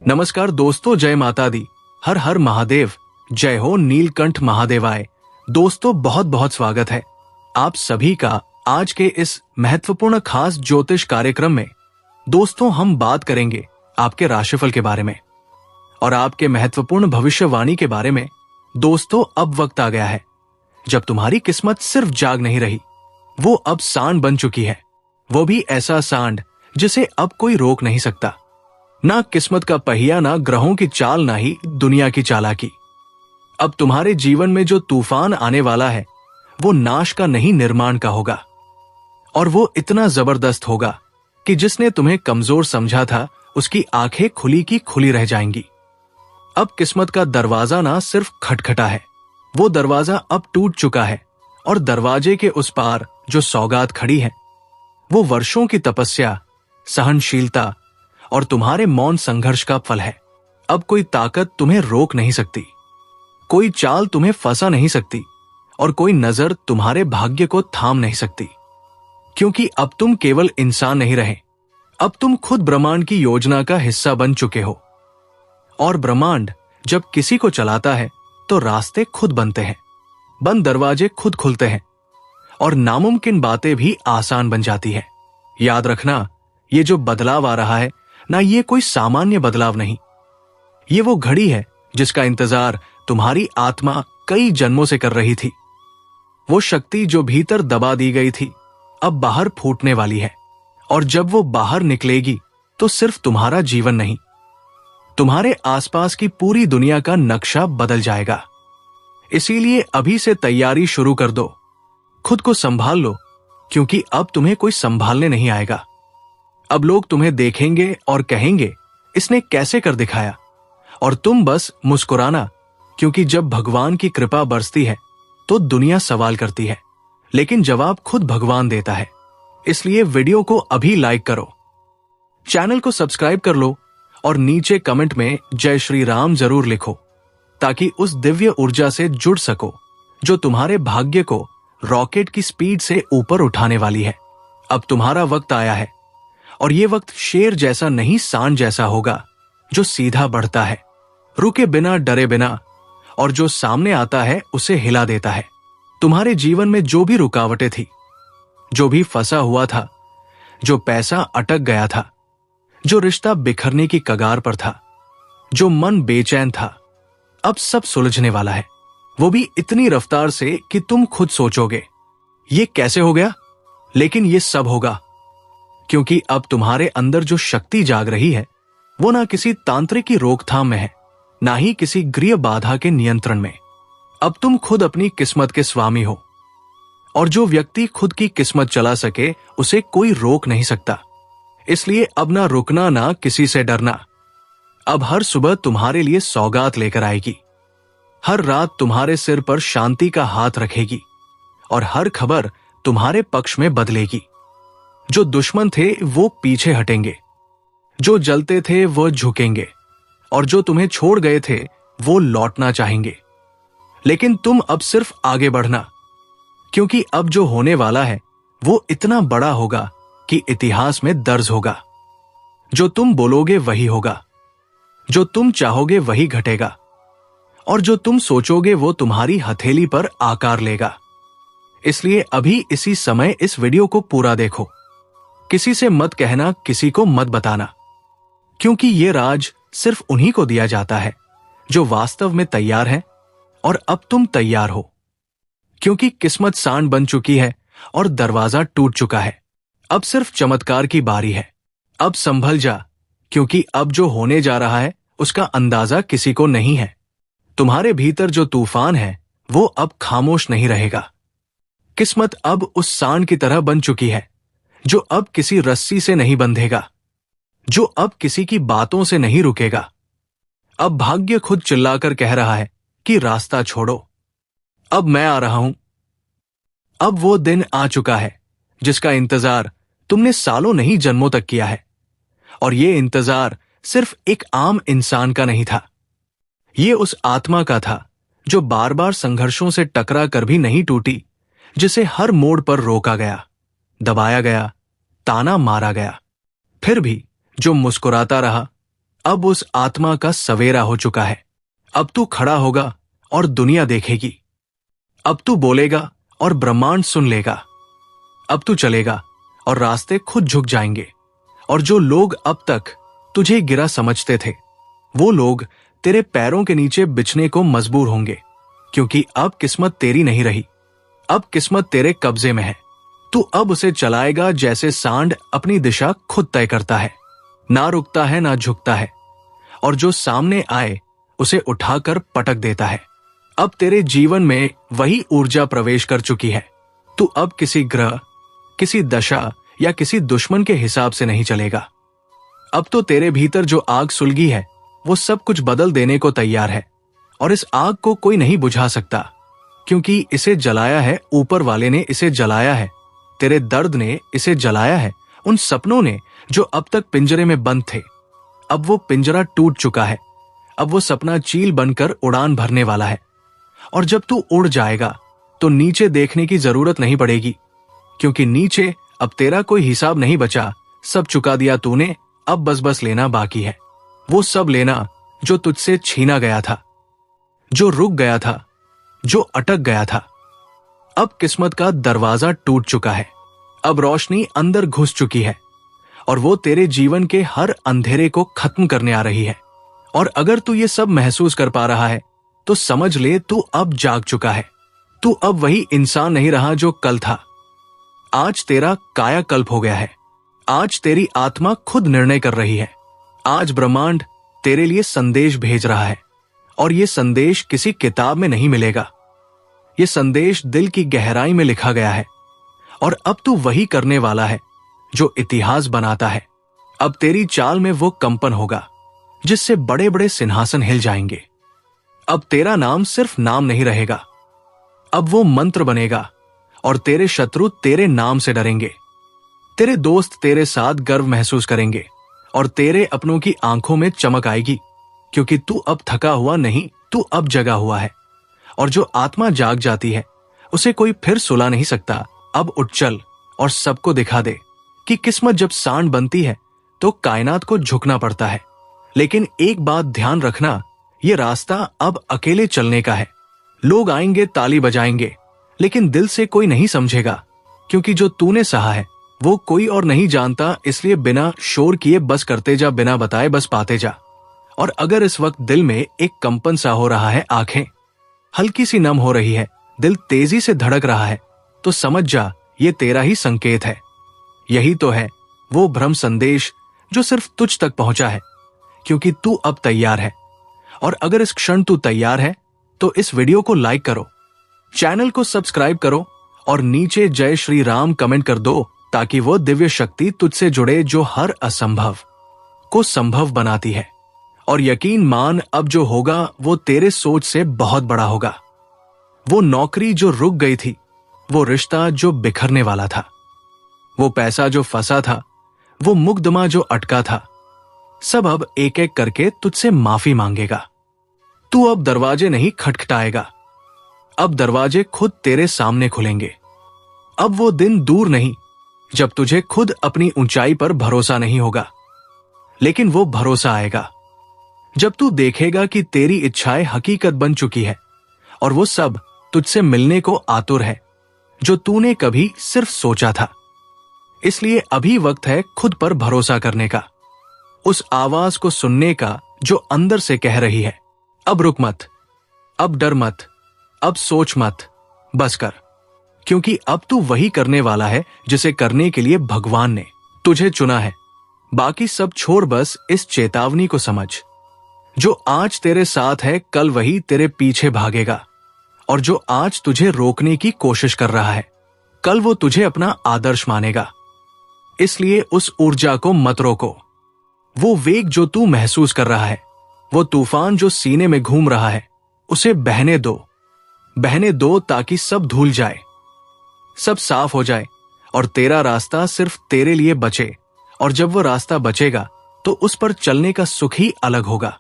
नमस्कार दोस्तों, जय माता दी। हर हर महादेव। जय हो नीलकंठ महादेवाय। दोस्तों, बहुत बहुत स्वागत है आप सभी का आज के इस महत्वपूर्ण खास ज्योतिष कार्यक्रम में। दोस्तों, हम बात करेंगे आपके राशिफल के बारे में और आपके महत्वपूर्ण भविष्यवाणी के बारे में। दोस्तों, अब वक्त आ गया है जब तुम्हारी किस्मत सिर्फ जाग नहीं रही, वो अब सांड बन चुकी है। वो भी ऐसा सांड जिसे अब कोई रोक नहीं सकता। ना किस्मत का पहिया, ना ग्रहों की चाल, ना ही दुनिया की चालाकी। अब तुम्हारे जीवन में जो तूफान आने वाला है वो नाश का नहीं, निर्माण का होगा। और वो इतना जबरदस्त होगा कि जिसने तुम्हें कमजोर समझा था उसकी आंखें खुली की खुली रह जाएंगी। अब किस्मत का दरवाजा ना सिर्फ खटखटा है, वो दरवाजा अब टूट चुका है। और दरवाजे के उस पार जो सौगात खड़ी है वो वर्षों की तपस्या, सहनशीलता और तुम्हारे मौन संघर्ष का फल है। अब कोई ताकत तुम्हें रोक नहीं सकती, कोई चाल तुम्हें फंसा नहीं सकती और कोई नजर तुम्हारे भाग्य को थाम नहीं सकती। क्योंकि अब तुम केवल इंसान नहीं रहे, अब तुम खुद ब्रह्मांड की योजना का हिस्सा बन चुके हो। और ब्रह्मांड जब किसी को चलाता है तो रास्ते खुद बनते हैं, बंद दरवाजे खुद खुलते हैं और नामुमकिन बातें भी आसान बन जाती है। याद रखना, ये जो बदलाव आ रहा है ना, ये कोई सामान्य बदलाव नहीं। ये वो घड़ी है जिसका इंतजार तुम्हारी आत्मा कई जन्मों से कर रही थी। वो शक्ति जो भीतर दबा दी गई थी अब बाहर फूटने वाली है। और जब वो बाहर निकलेगी तो सिर्फ तुम्हारा जीवन नहीं, तुम्हारे आसपास की पूरी दुनिया का नक्शा बदल जाएगा। इसीलिए अभी से तैयारी शुरू कर दो, खुद को संभाल लो, क्योंकि अब तुम्हें कोई संभालने नहीं आएगा। अब लोग तुम्हें देखेंगे और कहेंगे, इसने कैसे कर दिखाया। और तुम बस मुस्कुराना, क्योंकि जब भगवान की कृपा बरसती है तो दुनिया सवाल करती है, लेकिन जवाब खुद भगवान देता है। इसलिए वीडियो को अभी लाइक करो, चैनल को सब्सक्राइब कर लो और नीचे कमेंट में जय श्री राम जरूर लिखो, ताकि उस दिव्य ऊर्जा से जुड़ सको जो तुम्हारे भाग्य को रॉकेट की स्पीड से ऊपर उठाने वाली है। अब तुम्हारा वक्त आया है और ये वक्त शेर जैसा नहीं, सांड जैसा होगा जो सीधा बढ़ता है, रुके बिना, डरे बिना, और जो सामने आता है उसे हिला देता है। तुम्हारे जीवन में जो भी रुकावटें थी, जो भी फंसा हुआ था, जो पैसा अटक गया था, जो रिश्ता बिखरने की कगार पर था, जो मन बेचैन था, अब सब सुलझने वाला है। वो भी इतनी रफ्तार से कि तुम खुद सोचोगे ये कैसे हो गया। लेकिन ये सब होगा क्योंकि अब तुम्हारे अंदर जो शक्ति जाग रही है वो ना किसी तांत्रिक की रोकथाम में है, ना ही किसी गृह बाधा के नियंत्रण में। अब तुम खुद अपनी किस्मत के स्वामी हो, और जो व्यक्ति खुद की किस्मत चला सके उसे कोई रोक नहीं सकता। इसलिए अब ना रुकना, ना किसी से डरना। अब हर सुबह तुम्हारे लिए सौगात लेकर आएगी, हर रात तुम्हारे सिर पर शांति का हाथ रखेगी और हर खबर तुम्हारे पक्ष में बदलेगी। जो दुश्मन थे वो पीछे हटेंगे, जो जलते थे वो झुकेंगे, और जो तुम्हें छोड़ गए थे वो लौटना चाहेंगे। लेकिन तुम अब सिर्फ आगे बढ़ना, क्योंकि अब जो होने वाला है वो इतना बड़ा होगा कि इतिहास में दर्ज होगा। जो तुम बोलोगे वही होगा, जो तुम चाहोगे वही घटेगा, और जो तुम सोचोगे वो तुम्हारी हथेली पर आकार लेगा। इसलिए अभी इसी समय इस वीडियो को पूरा देखो, किसी से मत कहना, किसी को मत बताना, क्योंकि ये राज सिर्फ उन्हीं को दिया जाता है जो वास्तव में तैयार हैं। और अब तुम तैयार हो, क्योंकि किस्मत सांड बन चुकी है और दरवाजा टूट चुका है। अब सिर्फ चमत्कार की बारी है। अब संभल जा, क्योंकि अब जो होने जा रहा है उसका अंदाजा किसी को नहीं है। तुम्हारे भीतर जो तूफान है वो अब खामोश नहीं रहेगा। किस्मत अब उस सांड की तरह बन चुकी है जो अब किसी रस्सी से नहीं बंधेगा, जो अब किसी की बातों से नहीं रुकेगा। अब भाग्य खुद चिल्लाकर कह रहा है कि रास्ता छोड़ो, अब मैं आ रहा हूं। अब वो दिन आ चुका है जिसका इंतजार तुमने सालों नहीं, जन्मों तक किया है। और ये इंतजार सिर्फ एक आम इंसान का नहीं था, ये उस आत्मा का था जो बार बार संघर्षों से टकरा कर भी नहीं टूटी, जिसे हर मोड़ पर रोका गया, दबाया गया, ताना मारा गया, फिर भी जो मुस्कुराता रहा, अब उस आत्मा का सवेरा हो चुका है। अब तू खड़ा होगा और दुनिया देखेगी। अब तू बोलेगा और ब्रह्मांड सुन लेगा। अब तू चलेगा और रास्ते खुद झुक जाएंगे। और जो लोग अब तक तुझे गिरा समझते थे, वो लोग तेरे पैरों के नीचे बिछने को मजबूर होंगे, क्योंकि अब किस्मत तेरी नहीं रही। अब किस्मत तेरे कब्जे में है। तू अब उसे चलाएगा जैसे सांड अपनी दिशा खुद तय करता है, ना रुकता है ना झुकता है, और जो सामने आए उसे उठाकर पटक देता है। अब तेरे जीवन में वही ऊर्जा प्रवेश कर चुकी है। तू अब किसी ग्रह, किसी दशा या किसी दुश्मन के हिसाब से नहीं चलेगा। अब तो तेरे भीतर जो आग सुलगी है वो सब कुछ बदल देने को तैयार है, और इस आग को कोई नहीं बुझा सकता, क्योंकि इसे जलाया है ऊपर वाले ने, इसे जलाया है तेरे दर्द ने, इसे जलाया है उन सपनों ने जो अब तक पिंजरे में बंद थे। अब वो पिंजरा टूट चुका है। अब वो सपना चील बनकर उड़ान भरने वाला है, और जब तू उड़ जाएगा तो नीचे देखने की जरूरत नहीं पड़ेगी, क्योंकि नीचे अब तेरा कोई हिसाब नहीं बचा। सब चुका दिया तूने, अब बस लेना बाकी है। वो सब लेना जो तुझसे छीना गया था, जो रुक गया था, जो अटक गया था। अब किस्मत का दरवाजा टूट चुका है। अब रोशनी अंदर घुस चुकी है, और वो तेरे जीवन के हर अंधेरे को खत्म करने आ रही है। और अगर तू ये सब महसूस कर पा रहा है तो समझ ले तू अब जाग चुका है। तू अब वही इंसान नहीं रहा जो कल था। आज तेरा कायाकल्प हो गया है। आज तेरी आत्मा खुद निर्णय कर रही है। आज ब्रह्मांड तेरे लिए संदेश भेज रहा है, और ये संदेश किसी किताब में नहीं मिलेगा। ये संदेश दिल की गहराई में लिखा गया है, और अब तू वही करने वाला है जो इतिहास बनाता है। अब तेरी चाल में वो कंपन होगा जिससे बड़े बड़े सिंहासन हिल जाएंगे। अब तेरा नाम सिर्फ नाम नहीं रहेगा, अब वो मंत्र बनेगा, और तेरे शत्रु तेरे नाम से डरेंगे। तेरे दोस्त तेरे साथ गर्व महसूस करेंगे, और तेरे अपनों की आंखों में चमक आएगी, क्योंकि तू अब थका हुआ नहीं, तू अब जगा हुआ है। और जो आत्मा जाग जाती है उसे कोई फिर सुला नहीं सकता। अब उठ चल और सबको दिखा दे कि किस्मत जब सांड बनती है तो कायनात को झुकना पड़ता है। लेकिन एक बात ध्यान रखना, ये रास्ता अब अकेले चलने का है। लोग आएंगे, ताली बजाएंगे, लेकिन दिल से कोई नहीं समझेगा, क्योंकि जो तूने सहा है वो कोई और नहीं जानता। इसलिए बिना शोर किए बस करते जा, बिना बताए बस पाते जा। और अगर इस वक्त दिल में एक कंपन सा हो रहा है, आंखें हल्की सी नम हो रही है, दिल तेजी से धड़क रहा है, तो समझ जा ये तेरा ही संकेत है। यही तो है वो ब्रह्म संदेश जो सिर्फ तुझ तक पहुंचा है, क्योंकि तू अब तैयार है। और अगर इस क्षण तू तैयार है तो इस वीडियो को लाइक करो, चैनल को सब्सक्राइब करो, और नीचे जय श्री राम कमेंट कर दो, ताकि वो दिव्य शक्ति तुझसे जुड़े जो हर असंभव को संभव बनाती है। और यकीन मान, अब जो होगा वो तेरे सोच से बहुत बड़ा होगा। वो नौकरी जो रुक गई थी, वो रिश्ता जो बिखरने वाला था, वो पैसा जो फंसा था, वो मुकदमा जो अटका था, सब अब एक एक करके तुझसे माफी मांगेगा। तू अब दरवाजे नहीं खटखटाएगा, अब दरवाजे खुद तेरे सामने खुलेंगे। अब वो दिन दूर नहीं जब तुझे खुद अपनी ऊंचाई पर भरोसा नहीं होगा, लेकिन वो भरोसा आएगा जब तू देखेगा कि तेरी इच्छाएं हकीकत बन चुकी है, और वो सब तुझसे मिलने को आतुर है जो तूने कभी सिर्फ सोचा था। इसलिए अभी वक्त है खुद पर भरोसा करने का, उस आवाज को सुनने का जो अंदर से कह रही है, अब रुक मत, अब डर मत, अब सोच मत, बस कर। क्योंकि अब तू वही करने वाला है जिसे करने के लिए भगवान ने तुझे चुना है। बाकी सब छोड़, बस इस चेतावनी को समझ, जो आज तेरे साथ है कल वही तेरे पीछे भागेगा, और जो आज तुझे रोकने की कोशिश कर रहा है कल वो तुझे अपना आदर्श मानेगा। इसलिए उस ऊर्जा को मत रोको। वो वेग जो तू महसूस कर रहा है, वो तूफान जो सीने में घूम रहा है, उसे बहने दो ताकि सब धुल जाए, सब साफ हो जाए, और तेरा रास्ता सिर्फ तेरे लिए बचे। और जब वो रास्ता बचेगा तो उस पर चलने का सुख ही अलग होगा,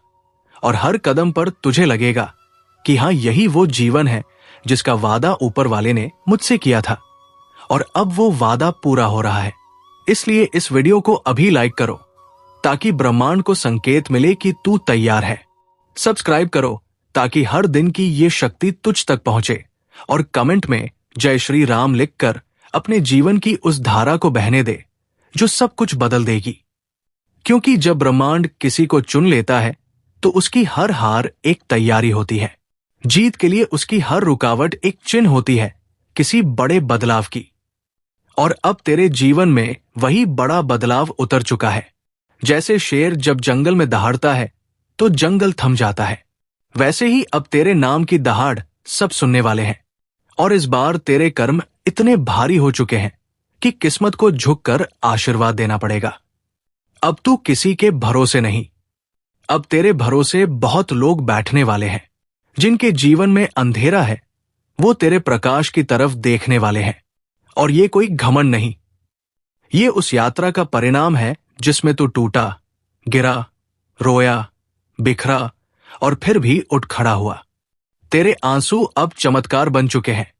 और हर कदम पर तुझे लगेगा कि हाँ, यही वो जीवन है जिसका वादा ऊपर वाले ने मुझसे किया था, और अब वो वादा पूरा हो रहा है। इसलिए इस वीडियो को अभी लाइक करो, ताकि ब्रह्मांड को संकेत मिले कि तू तैयार है। सब्सक्राइब करो ताकि हर दिन की ये शक्ति तुझ तक पहुंचे, और कमेंट में जय श्री राम लिखकर अपने जीवन की उस धारा को बहने दे जो सब कुछ बदल देगी। क्योंकि जब ब्रह्मांड किसी को चुन लेता है तो उसकी हर हार एक तैयारी होती है। जीत के लिए उसकी हर रुकावट एक चिन्ह होती है किसी बड़े बदलाव की। और अब तेरे जीवन में वही बड़ा बदलाव उतर चुका है। जैसे शेर जब जंगल में दहाड़ता है तो जंगल थम जाता है, वैसे ही अब तेरे नाम की दहाड़ सब सुनने वाले हैं। और इस बार तेरे कर्म इतने भारी हो चुके हैं कि किस्मत को झुककर आशीर्वाद देना पड़ेगा। अब तू किसी के भरोसे नहीं, अब तेरे भरोसे बहुत लोग बैठने वाले हैं। जिनके जीवन में अंधेरा है वो तेरे प्रकाश की तरफ देखने वाले हैं। और ये कोई घमंड नहीं, ये उस यात्रा का परिणाम है जिसमें तू टूटा, गिरा, रोया, बिखरा और फिर भी उठ खड़ा हुआ। तेरे आंसू अब चमत्कार बन चुके हैं।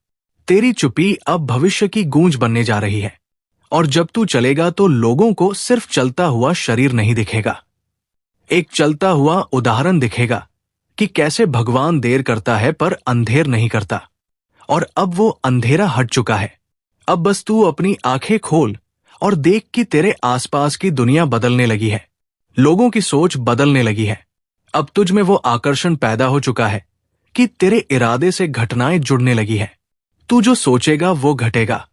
तेरी चुप्पी अब भविष्य की गूंज बनने जा रही है। और जब तू चलेगा तो लोगों को सिर्फ चलता हुआ शरीर नहीं दिखेगा, एक चलता हुआ उदाहरण दिखेगा कि कैसे भगवान देर करता है पर अंधेर नहीं करता। और अब वो अंधेरा हट चुका है। अब बस तू अपनी आंखें खोल और देख कि तेरे आसपास की दुनिया बदलने लगी है, लोगों की सोच बदलने लगी है। अब तुझ में वो आकर्षण पैदा हो चुका है कि तेरे इरादे से घटनाएं जुड़ने लगी है। तू जो सोचेगा वो घटेगा,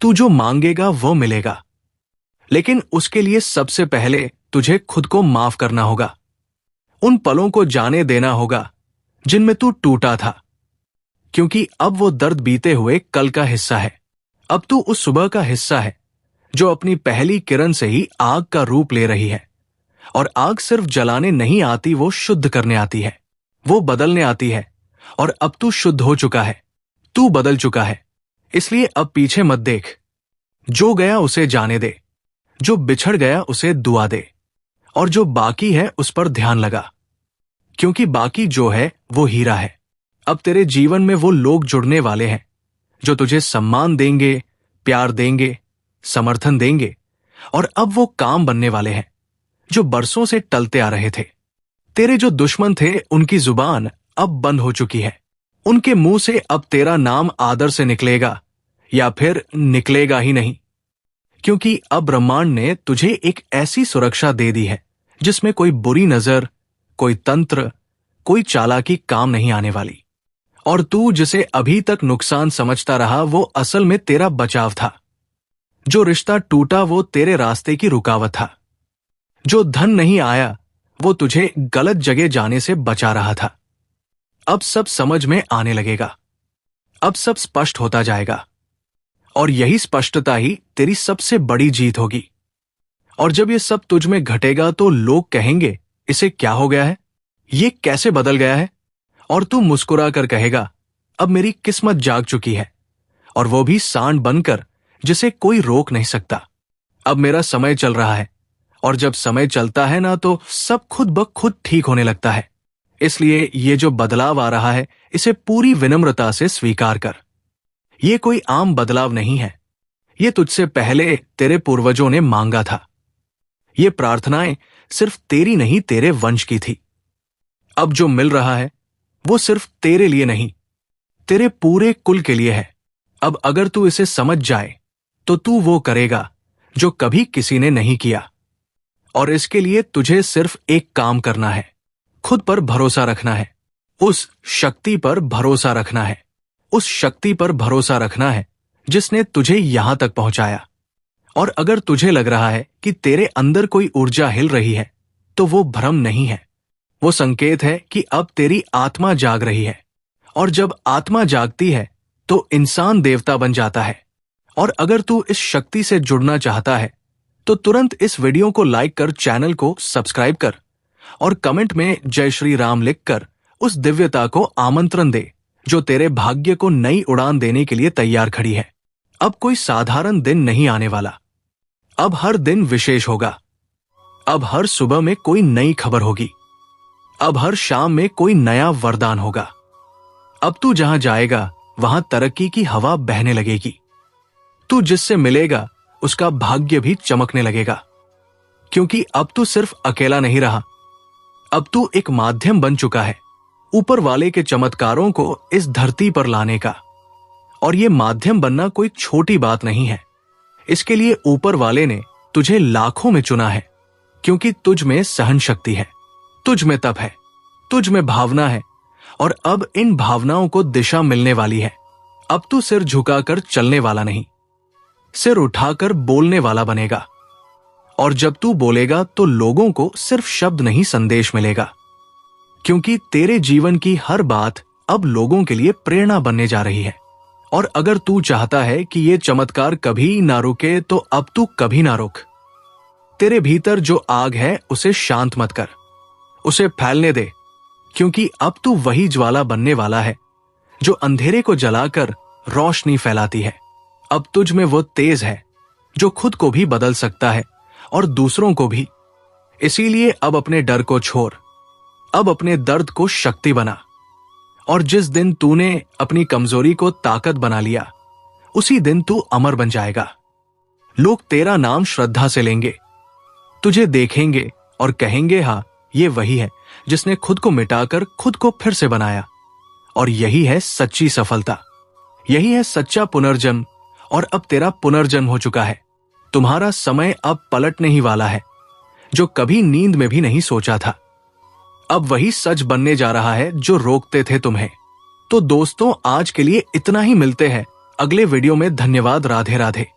तू जो मांगेगा वो मिलेगा। लेकिन उसके लिए सबसे पहले तुझे खुद को माफ करना होगा। उन पलों को जाने देना होगा जिनमें तू टूटा था, क्योंकि अब वो दर्द बीते हुए कल का हिस्सा है। अब तू उस सुबह का हिस्सा है जो अपनी पहली किरण से ही आग का रूप ले रही है। और आग सिर्फ जलाने नहीं आती, वो शुद्ध करने आती है, वो बदलने आती है। और अब तू शुद्ध हो चुका है, तू बदल चुका है। इसलिए अब पीछे मत देख। जो गया उसे जाने दे, जो बिछड़ गया उसे दुआ दे, और जो बाकी है उस पर ध्यान लगा, क्योंकि बाकी जो है वो हीरा है। अब तेरे जीवन में वो लोग जुड़ने वाले हैं जो तुझे सम्मान देंगे, प्यार देंगे, समर्थन देंगे। और अब वो काम बनने वाले हैं जो बरसों से टलते आ रहे थे। तेरे जो दुश्मन थे उनकी जुबान अब बंद हो चुकी है। उनके मुंह से अब तेरा नाम आदर से निकलेगा या फिर निकलेगा ही नहीं, क्योंकि अब ब्रह्मांड ने तुझे एक ऐसी सुरक्षा दे दी है जिसमें कोई बुरी नजर, कोई तंत्र, कोई चालाकी काम नहीं आने वाली। और तू जिसे अभी तक नुकसान समझता रहा वो असल में तेरा बचाव था। जो रिश्ता टूटा वो तेरे रास्ते की रुकावट था। जो धन नहीं आया वो तुझे गलत जगह जाने से बचा रहा था। अब सब समझ में आने लगेगा, अब सब स्पष्ट होता जाएगा। और यही स्पष्टता ही तेरी सबसे बड़ी जीत होगी। और जब ये सब तुझ में घटेगा तो लोग कहेंगे, इसे क्या हो गया है, ये कैसे बदल गया है। और तू मुस्कुरा कर कहेगा, अब मेरी किस्मत जाग चुकी है, और वो भी सांड बनकर जिसे कोई रोक नहीं सकता। अब मेरा समय चल रहा है, और जब समय चलता है ना तो सब खुद ब खुद ठीक होने लगता है। इसलिए ये जो बदलाव आ रहा है इसे पूरी विनम्रता से स्वीकार कर। ये कोई आम बदलाव नहीं है, ये तुझसे पहले तेरे पूर्वजों ने मांगा था। ये प्रार्थनाएं सिर्फ तेरी नहीं तेरे वंश की थी। अब जो मिल रहा है वो सिर्फ तेरे लिए नहीं, तेरे पूरे कुल के लिए है। अब अगर तू इसे समझ जाए तो तू वो करेगा जो कभी किसी ने नहीं किया। और इसके लिए तुझे सिर्फ एक काम करना है, खुद पर भरोसा रखना है, उस शक्ति पर भरोसा रखना है, उस शक्ति पर भरोसा रखना है जिसने तुझे यहां तक पहुंचाया। और अगर तुझे लग रहा है कि तेरे अंदर कोई ऊर्जा हिल रही है तो वो भ्रम नहीं है, वो संकेत है कि अब तेरी आत्मा जाग रही है। और जब आत्मा जागती है तो इंसान देवता बन जाता है। और अगर तू इस शक्ति से जुड़ना चाहता है तो तुरंत इस वीडियो को लाइक कर, चैनल को सब्सक्राइब कर और कमेंट में जय श्री राम लिखकर उस दिव्यता को आमंत्रण दे जो तेरे भाग्य को नई उड़ान देने के लिए तैयार खड़ी है। अब कोई साधारण दिन नहीं आने वाला, अब हर दिन विशेष होगा। अब हर सुबह में कोई नई खबर होगी, अब हर शाम में कोई नया वरदान होगा। अब तू जहां जाएगा वहां तरक्की की हवा बहने लगेगी। तू जिससे मिलेगा उसका भाग्य भी चमकने लगेगा, क्योंकि अब तू सिर्फ अकेला नहीं रहा, अब तू एक माध्यम बन चुका है ऊपर वाले के चमत्कारों को इस धरती पर लाने का। और ये माध्यम बनना कोई छोटी बात नहीं है। इसके लिए ऊपर वाले ने तुझे लाखों में चुना है, क्योंकि तुझ में सहन शक्ति है, तुझ में तप है, तुझ में भावना है, और अब इन भावनाओं को दिशा मिलने वाली है। अब तू सिर झुकाकर चलने वाला नहीं, सिर उठाकर बोलने वाला बनेगा। और जब तू बोलेगा तो लोगों को सिर्फ शब्द नहीं संदेश मिलेगा, क्योंकि तेरे जीवन की हर बात अब लोगों के लिए प्रेरणा बनने जा रही है। और अगर तू चाहता है कि ये चमत्कार कभी ना रुके तो अब तू कभी ना रुक। तेरे भीतर जो आग है उसे शांत मत कर, उसे फैलने दे, क्योंकि अब तू वही ज्वाला बनने वाला है जो अंधेरे को जलाकर रोशनी फैलाती है। अब तुझ में वो तेज है जो खुद को भी बदल सकता है और दूसरों को भी। इसीलिए अब अपने डर को छोड़, अब अपने दर्द को शक्ति बना। और जिस दिन तूने अपनी कमजोरी को ताकत बना लिया, उसी दिन तू अमर बन जाएगा। लोग तेरा नाम श्रद्धा से लेंगे, तुझे देखेंगे और कहेंगे, हाँ, ये वही है जिसने खुद को मिटाकर खुद को फिर से बनाया। और यही है सच्ची सफलता, यही है सच्चा पुनर्जन्म। और अब तेरा पुनर्जन्म हो चुका है। तुम्हारा समय अब पलटने ही वाला है, जो कभी नींद में भी नहीं सोचा था। अब वही सच बनने जा रहा है जो रोकते थे तुम्हें। तो दोस्तों, आज के लिए इतना ही। मिलते हैं अगले वीडियो में। धन्यवाद। राधे राधे।